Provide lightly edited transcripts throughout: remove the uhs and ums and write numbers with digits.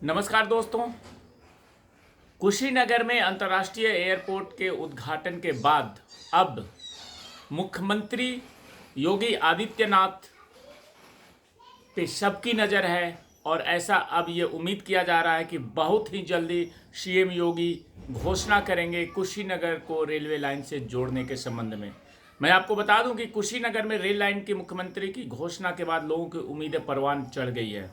नमस्कार दोस्तों। कुशीनगर में अंतर्राष्ट्रीय एयरपोर्ट के उद्घाटन के बाद अब मुख्यमंत्री योगी आदित्यनाथ पे सबकी नज़र है और ऐसा अब ये उम्मीद किया जा रहा है कि बहुत ही जल्दी सीएम योगी घोषणा करेंगे कुशीनगर को रेलवे लाइन से जोड़ने के संबंध में। मैं आपको बता दूं कि कुशीनगर में रेल लाइन की मुख्यमंत्री की घोषणा के बाद लोगों की उम्मीदें परवान चढ़ गई है।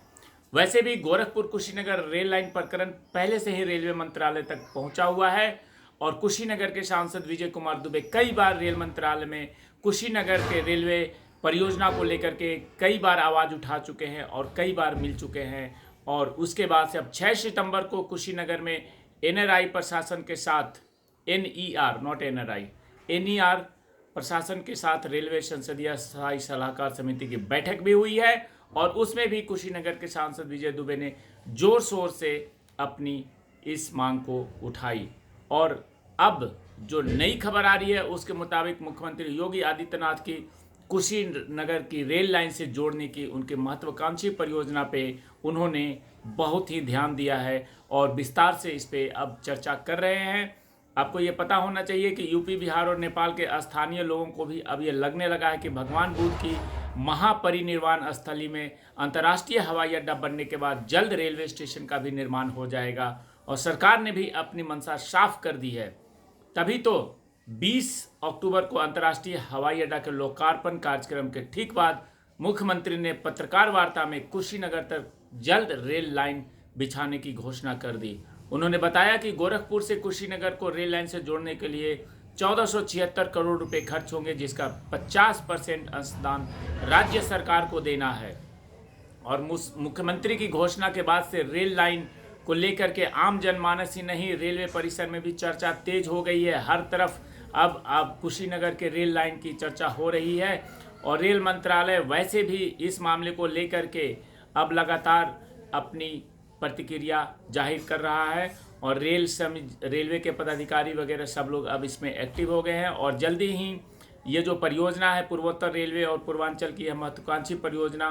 वैसे भी गोरखपुर कुशीनगर रेल लाइन प्रकरण पहले से ही रेलवे मंत्रालय तक पहुंचा हुआ है और कुशीनगर के सांसद विजय कुमार दुबे कई बार रेल मंत्रालय में कुशीनगर के रेलवे परियोजना को लेकर के कई बार आवाज़ उठा चुके हैं और कई बार मिल चुके हैं। और उसके बाद से अब 6 सितंबर को कुशीनगर में एनआरआई प्रशासन के साथ एनईआर प्रशासन के साथ रेलवे संसदीय स्थायी सलाहकार समिति की बैठक भी हुई है और उसमें भी कुशीनगर के सांसद विजय दुबे ने जोर शोर से अपनी इस मांग को उठाई। और अब जो नई खबर आ रही है उसके मुताबिक मुख्यमंत्री योगी आदित्यनाथ की कुशीनगर की रेल लाइन से जोड़ने की उनकी महत्वाकांक्षी परियोजना पे उन्होंने बहुत ही ध्यान दिया है और विस्तार से इस पे अब चर्चा कर रहे हैं। आपको ये पता होना चाहिए कि यूपी, बिहार और नेपाल के स्थानीय लोगों को भी अब ये लगने लगा है कि भगवान बुद्ध की महापरिनिर्वाण स्थली में अंतर्राष्ट्रीय हवाई अड्डा बनने के बाद जल्द रेलवे स्टेशन का भी निर्माण हो जाएगा और सरकार ने भी अपनी मंशा साफ कर दी है। तभी तो 20 अक्टूबर को अंतर्राष्ट्रीय हवाई अड्डा के लोकार्पण कार्यक्रम के ठीक बाद मुख्यमंत्री ने पत्रकार वार्ता में कुशीनगर तक जल्द रेल लाइन बिछाने की घोषणा कर दी। उन्होंने बताया कि गोरखपुर से कुशीनगर को रेल लाइन से जोड़ने के लिए 1476 करोड़ रुपए खर्च होंगे, जिसका 50% अंशदान राज्य सरकार को देना है। और मुख्यमंत्री की घोषणा के बाद से रेल लाइन को लेकर के आम जनमानस ही नहीं, रेलवे परिसर में भी चर्चा तेज हो गई है। हर तरफ अब कुशीनगर के रेल लाइन की चर्चा हो रही है और रेल मंत्रालय वैसे भी इस मामले को लेकर के अब लगातार अपनी प्रतिक्रिया जाहिर कर रहा है और रेलवे के पदाधिकारी वगैरह सब लोग अब इसमें एक्टिव हो गए हैं और जल्दी ही ये जो परियोजना है पूर्वोत्तर रेलवे और पूर्वांचल की यह महत्वाकांक्षी परियोजना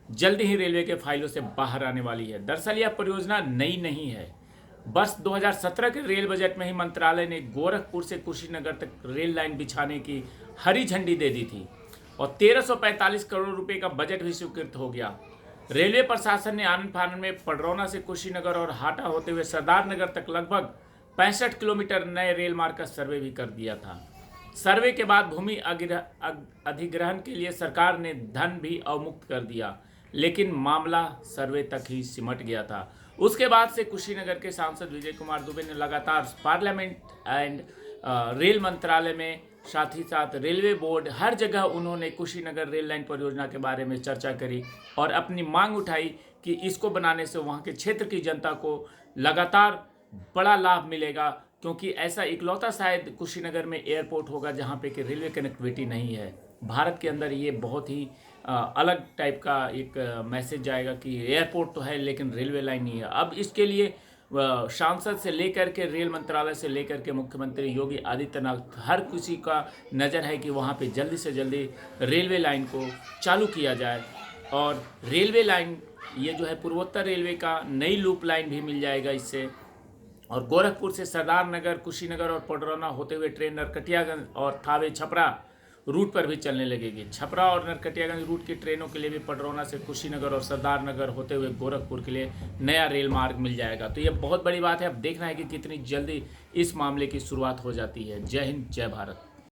जल्दी ही रेलवे के फाइलों से बाहर आने वाली है। दरअसल यह परियोजना नई नहीं है। वर्ष 2017 के रेल बजट में ही मंत्रालय ने गोरखपुर से कुशीनगर तक रेल लाइन बिछाने की हरी झंडी दे दी थी और 1345 करोड़ रुपए का बजट भी स्वीकृत हो गया। रेलवे प्रशासन ने आनन फानन में पडरौना से कुशीनगर और हाटा होते हुए सरदारनगर तक लगभग 65 किलोमीटर नए रेल मार्ग का सर्वे भी कर दिया था। सर्वे के बाद भूमि अधिग्रहण के लिए सरकार ने धन भी अवमुक्त कर दिया, लेकिन मामला सर्वे तक ही सिमट गया था। उसके बाद से कुशीनगर के सांसद विजय कुमार दुबे ने लगातार पार्लियामेंट एंड रेल मंत्रालय में साथ ही साथ रेलवे बोर्ड हर जगह उन्होंने कुशीनगर रेल लाइन परियोजना के बारे में चर्चा करी और अपनी मांग उठाई कि इसको बनाने से वहाँ के क्षेत्र की जनता को लगातार बड़ा लाभ मिलेगा, क्योंकि ऐसा इकलौता शायद कुशीनगर में एयरपोर्ट होगा जहाँ पे कि रेलवे कनेक्टिविटी नहीं है। भारत के अंदर ये बहुत ही अलग टाइप का एक मैसेज जाएगा कि एयरपोर्ट तो है लेकिन रेलवे लाइन नहीं है। अब इसके लिए सांसद से लेकर के रेल मंत्रालय से लेकर के मुख्यमंत्री योगी आदित्यनाथ हर किसी का नज़र है कि वहाँ पे जल्दी से जल्दी रेलवे लाइन को चालू किया जाए और रेलवे लाइन ये जो है पूर्वोत्तर रेलवे का नई लूप लाइन भी मिल जाएगा इससे। और गोरखपुर से सरदारनगर, कुशीनगर और पडरौना होते हुए ट्रेन नरकटियागंज और थावे छपरा रूट पर भी चलने लगेगी। छपरा और नरकटियागंज रूट की ट्रेनों के लिए भी पडरौना से कुशीनगर और सरदारनगर होते हुए गोरखपुर के लिए नया रेल मार्ग मिल जाएगा। तो ये बहुत बड़ी बात है। अब देखना है कि कितनी जल्दी इस मामले की शुरुआत हो जाती है। जय हिंद, जय भारत।